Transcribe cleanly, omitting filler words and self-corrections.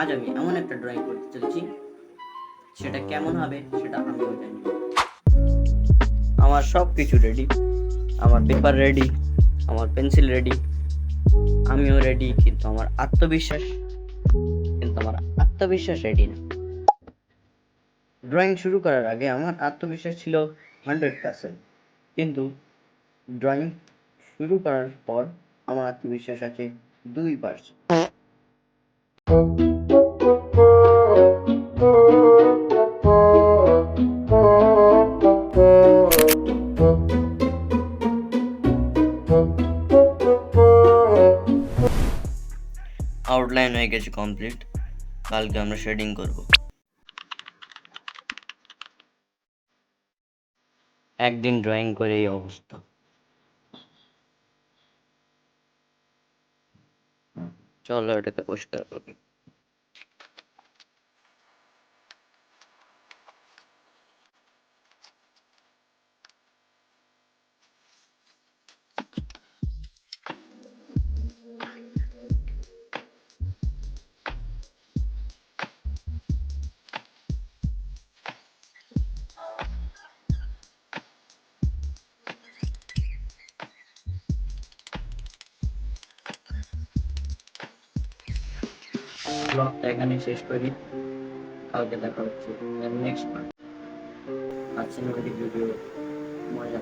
আজ আমি এমন একটা ড্রয়িং করতে চলেছি, সেটা কেমন হবে সেটা আমিও জানি। আমার সব কিছু রেডি, আমার পেপার রেডি, আমার পেন্সিল রেডি, আমিও রেডি, কিন্তু আমার আত্মবিশ্বাস রেডি না। ড্রয়িং শুরু করার আগে আমার আত্মবিশ্বাস ছিল 100%, কিন্তু ড্রয়িং শুরু করার পর আমার আত্মবিশ্বাস আছে 2%। আউটলাইন হয়ে গেছে কমপ্লিট, কালকে আমরা শেডিং করব। একদিন ড্রয়িং করে এই অবস্থা। চলো এটাকে পরিষ্কার করি। ব্লগটা এখানে শেষ করি, কালকে দেখা হচ্ছে নেক্সট পার্ট। আর সিনেমেটিক ভিডিও মজা।